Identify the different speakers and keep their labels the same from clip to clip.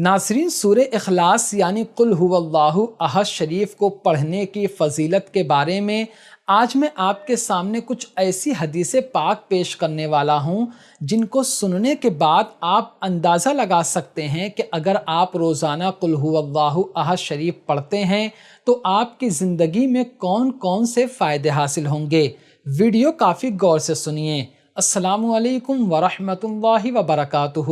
Speaker 1: ناظرین، سورہ اخلاص یعنی قل هو اللہ احد شریف کو پڑھنے کی فضیلت کے بارے میں آج میں آپ کے سامنے کچھ ایسی حدیث پاک پیش کرنے والا ہوں جن کو سننے کے بعد آپ اندازہ لگا سکتے ہیں کہ اگر آپ روزانہ قل هو اللہ احد شریف پڑھتے ہیں تو آپ کی زندگی میں کون کون سے فائدے حاصل ہوں گے۔ ویڈیو کافی غور سے سنیے۔ السلام علیکم ورحمۃ اللہ وبرکاتہ۔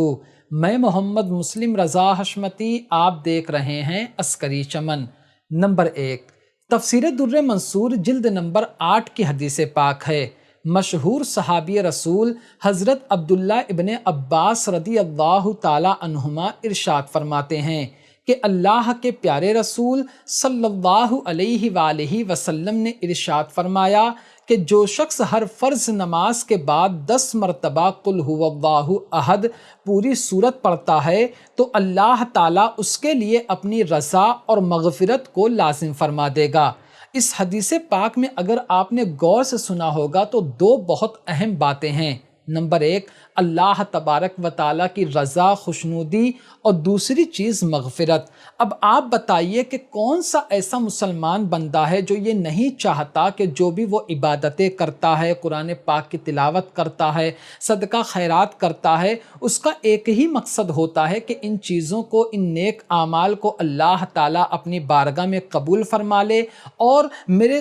Speaker 1: میں محمد مسلم رضا حشمتی، آپ دیکھ رہے ہیں عسکری چمن۔ نمبر 1، تفسیر در منصور جلد نمبر 8 کی حدیث پاک ہے۔ مشہور صحابی رسول حضرت عبداللہ ابن عباس رضی اللہ تعالی عنہما ارشاد فرماتے ہیں کہ اللہ کے پیارے رسول صلی اللہ علیہ وآلہ وسلم نے ارشاد فرمایا کہ جو شخص ہر فرض نماز کے بعد 10 مرتبہ قل هو اللہ احد پوری سورت پڑھتا ہے تو اللہ تعالیٰ اس کے لیے اپنی رضا اور مغفرت کو لازم فرما دے گا۔ اس حدیث پاک میں اگر آپ نے غور سے سنا ہوگا تو دو بہت اہم باتیں ہیں۔ نمبر 1، اللہ تبارک و تعالیٰ کی رضا خوشنودی، اور دوسری چیز مغفرت۔ اب آپ بتائیے کہ کون سا ایسا مسلمان بندہ ہے جو یہ نہیں چاہتا کہ جو بھی وہ عبادتیں کرتا ہے، قرآن پاک کی تلاوت کرتا ہے، صدقہ خیرات کرتا ہے، اس کا ایک ہی مقصد ہوتا ہے کہ ان چیزوں کو، ان نیک اعمال کو اللہ تعالیٰ اپنی بارگاہ میں قبول فرما لے اور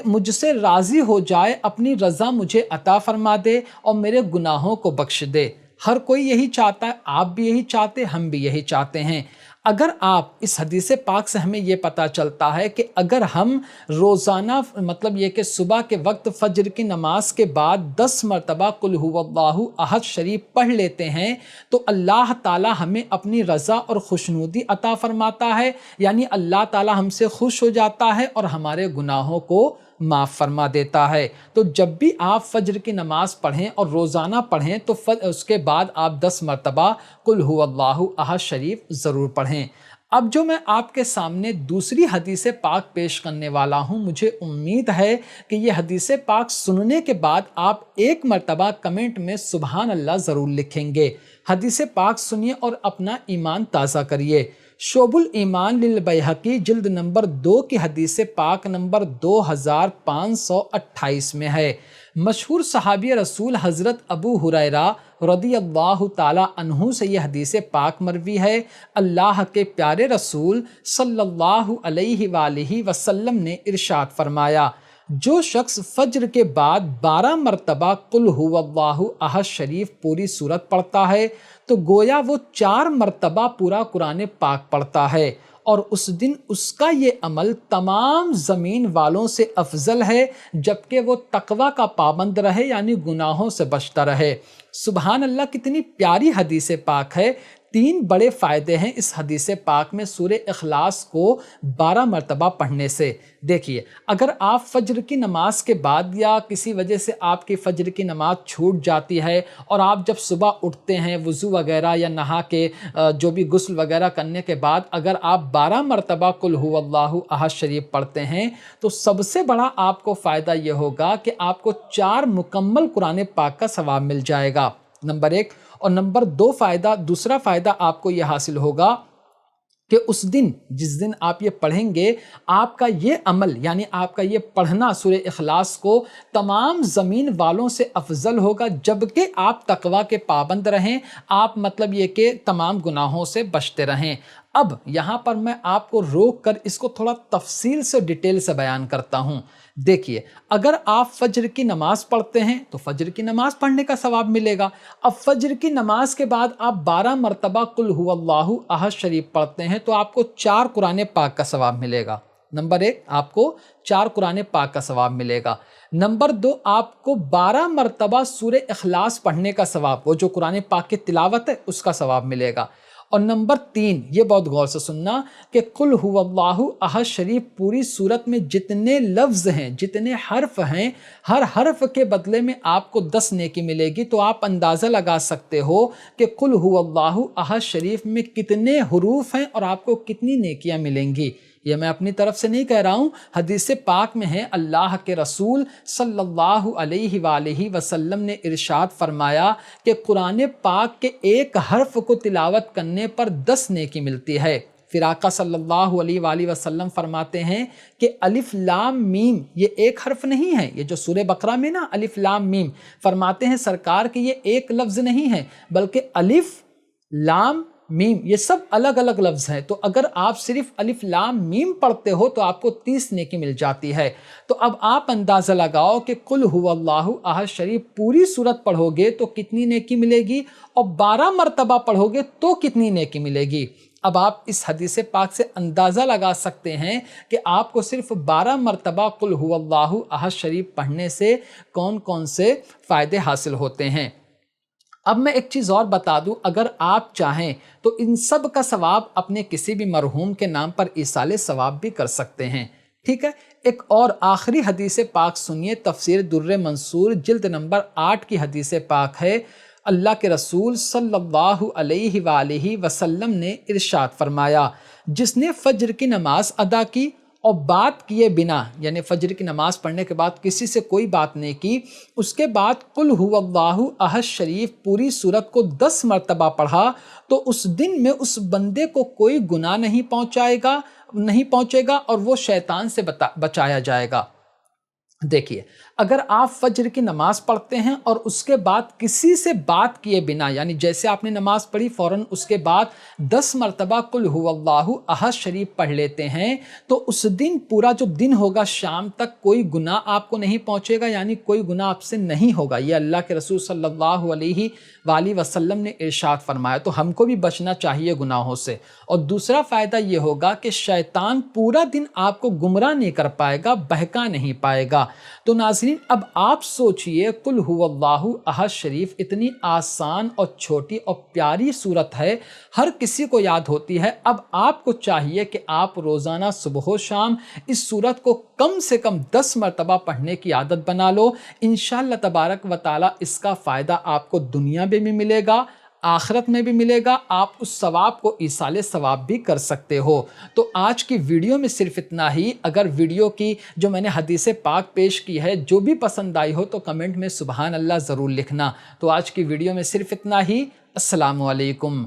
Speaker 1: مجھ سے راضی ہو جائے، اپنی رضا مجھے عطا فرما دے اور میرے گناہوں کو بخش دے۔ ہر کوئی یہی چاہتا ہے، آپ بھی یہی چاہتے، ہم بھی یہی چاہتے ہیں۔ اگر آپ اس حدیث پاک سے ہمیں یہ پتہ چلتا ہے کہ اگر ہم روزانہ مطلب یہ کہ صبح کے وقت فجر کی نماز کے بعد 10 مرتبہ قل هو اللہ احد شریف پڑھ لیتے ہیں تو اللہ تعالی ہمیں اپنی رضا اور خوشنودی عطا فرماتا ہے، یعنی اللہ تعالی ہم سے خوش ہو جاتا ہے اور ہمارے گناہوں کو معاف فرما دیتا ہے۔ تو جب بھی آپ فجر کی نماز پڑھیں اور روزانہ پڑھیں تو اس کے بعد آپ 10 مرتبہ قل هو اللہ احد شریف ضرور پڑھیں۔ اب جو میں آپ کے سامنے دوسری حدیث پاک پیش کرنے والا ہوں، مجھے امید ہے کہ یہ حدیث پاک سننے کے بعد آپ ایک مرتبہ کمنٹ میں سبحان اللہ ضرور لکھیں گے۔ حدیث پاک سنیے اور اپنا ایمان تازہ کریے۔ شعب الایمان للبیہقی جلد نمبر 2 کی حدیث پاک نمبر 2528 میں ہے۔ مشہور صحابی رسول حضرت ابو ہریرہ رضی اللہ تعالی عنہ سے یہ حدیث پاک مروی ہے۔ اللہ کے پیارے رسول صلی اللہ علیہ وآلہ وسلم نے ارشاد فرمایا، جو شخص فجر کے بعد 12 مرتبہ قل هو اللہ احد شریف پوری سورت پڑھتا ہے تو گویا وہ 4 مرتبہ پورا قرآن پاک پڑھتا ہے، اور اس دن اس کا یہ عمل تمام زمین والوں سے افضل ہے، جبکہ وہ تقوی کا پابند رہے، یعنی گناہوں سے بچتا رہے۔ سبحان اللہ، کتنی پیاری حدیث پاک ہے۔ 3 بڑے فائدے ہیں اس حدیث پاک میں سورہ اخلاص کو 12 مرتبہ پڑھنے سے۔ دیکھیے، اگر آپ فجر کی نماز کے بعد یا کسی وجہ سے آپ کی فجر کی نماز چھوٹ جاتی ہے اور آپ جب صبح اٹھتے ہیں وضو وغیرہ یا نہا کے جو بھی غسل وغیرہ کرنے کے بعد اگر آپ 12 مرتبہ قل هو اللہ احد شریف پڑھتے ہیں تو سب سے بڑا آپ کو فائدہ یہ ہوگا کہ آپ کو 4 مکمل قرآن پاک کا ثواب مل جائے گا، نمبر 1۔ اور نمبر 2 فائدہ، دوسرا فائدہ آپ کو یہ حاصل ہوگا کہ اس دن، جس دن آپ یہ پڑھیں گے، آپ کا یہ عمل یعنی آپ کا یہ پڑھنا سورہ اخلاص کو تمام زمین والوں سے افضل ہوگا، جبکہ آپ تقوی کے پابند رہیں، آپ مطلب یہ کہ تمام گناہوں سے بچتے رہیں۔ اب یہاں پر میں آپ کو روک کر اس کو تھوڑا تفصیل سے ڈیٹیل سے بیان کرتا ہوں۔ دیکھیے، اگر آپ فجر کی نماز پڑھتے ہیں تو فجر کی نماز پڑھنے کا ثواب ملے گا۔ اب فجر کی نماز کے بعد آپ 12 مرتبہ قل هو اللہ احد شریف پڑھتے ہیں تو آپ کو 4 قرآن پاک کا ثواب ملے گا۔ نمبر 1، آپ کو 4 قرآن پاک کا ثواب ملے گا۔ نمبر 2، آپ کو 12 مرتبہ سورہ اخلاص پڑھنے کا ثواب، وہ جو قرآن پاک کی تلاوت ہے اس کا ثواب ملے گا۔ اور نمبر 3، یہ بہت غور سے سننا کہ قل هو اللہ احد شریف پوری صورت میں جتنے لفظ ہیں، جتنے حرف ہیں، ہر حرف کے بدلے میں آپ کو 10 نیکی ملے گی۔ تو آپ اندازہ لگا سکتے ہو کہ قل هو اللہ احد شریف میں کتنے حروف ہیں اور آپ کو کتنی نیکیاں ملیں گی۔ یہ میں اپنی طرف سے نہیں کہہ رہا ہوں، حدیث پاک میں ہے، اللہ کے رسول صلی اللہ علیہ وآلہ وسلم نے ارشاد فرمایا کہ قرآن پاک کے ایک حرف کو تلاوت کرنے پر 10 نیکی ملتی ہے۔ پھر آقا صلی اللہ علیہ وآلہ وسلم فرماتے ہیں کہ الف لام میم یہ ایک حرف نہیں ہے، یہ جو سورہ بقرہ میں نا الف لام میم فرماتے ہیں سرکار کہ یہ ایک لفظ نہیں ہے، بلکہ الف لام میم یہ سب الگ الگ لفظ ہیں۔ تو اگر آپ صرف الف لام میم پڑھتے ہو تو آپ کو 30 نیکی مل جاتی ہے۔ تو اب آپ اندازہ لگاؤ کہ قل هو اللہ احد شریف پوری سورت پڑھو گے تو کتنی نیکی ملے گی، اور 12 مرتبہ پڑھو گے تو کتنی نیکی ملے گی۔ اب آپ اس حدیث پاک سے اندازہ لگا سکتے ہیں کہ آپ کو صرف 12 مرتبہ قل هو اللہ احد شریف پڑھنے سے کون کون سے فائدے حاصل ہوتے ہیں۔ اب میں ایک چیز اور بتا دوں، اگر آپ چاہیں تو ان سب کا ثواب اپنے کسی بھی مرحوم کے نام پر ایصال ثواب بھی کر سکتے ہیں، ٹھیک ہے۔ ایک اور آخری حدیث پاک سنیے، تفسیر در منصور جلد نمبر 8 کی حدیث پاک ہے۔ اللہ کے رسول صلی اللہ علیہ وآلہ وسلم نے ارشاد فرمایا، جس نے فجر کی نماز ادا کی اور بات کیے بنا، یعنی فجر کی نماز پڑھنے کے بعد کسی سے کوئی بات نہیں کی، اس کے بعد قل هو اللہ احد شریف پوری سورت کو 10 مرتبہ پڑھا، تو اس دن میں اس بندے کو کوئی گناہ نہیں پہنچے گا اور وہ شیطان سے بچایا جائے گا۔ دیکھیے، اگر آپ فجر کی نماز پڑھتے ہیں اور اس کے بعد کسی سے بات کیے بنا، یعنی جیسے آپ نے نماز پڑھی فوراً اس کے بعد 10 مرتبہ قل هو اللہ احد شریف پڑھ لیتے ہیں، تو اس دن پورا جو دن ہوگا شام تک کوئی گناہ آپ کو نہیں پہنچے گا، یعنی کوئی گناہ آپ سے نہیں ہوگا۔ یہ اللہ کے رسول صلی اللہ علیہ وآلہ وسلم نے ارشاد فرمایا، تو ہم کو بھی بچنا چاہیے گناہوں سے۔ اور دوسرا فائدہ یہ ہوگا کہ شیطان پورا دن آپ کو گمراہ نہیں کر پائے گا، بہکا نہیں پائے گا۔ تو ناظرین، اب آپ سوچئے قل هو اللہ احد شریف اتنی آسان اور چھوٹی اور پیاری صورت ہے، ہر کسی کو یاد ہوتی ہے۔ اب آپ کو چاہیے کہ آپ روزانہ صبح و شام اس صورت کو کم سے کم 10 مرتبہ پڑھنے کی عادت بنا لو۔ انشاءاللہ تبارک و تعالی اس کا فائدہ آپ کو دنیا میں بھی ملے گا، آخرت میں بھی ملے گا، آپ اس ثواب کو ایصال ثواب بھی کر سکتے ہو۔ تو آج کی ویڈیو میں صرف اتنا ہی۔ اگر ویڈیو کی جو میں نے حدیث پاک پیش کی ہے جو بھی پسند آئی ہو تو کمنٹ میں سبحان اللہ ضرور لکھنا۔ تو آج کی ویڈیو میں صرف اتنا ہی۔ السلام علیکم۔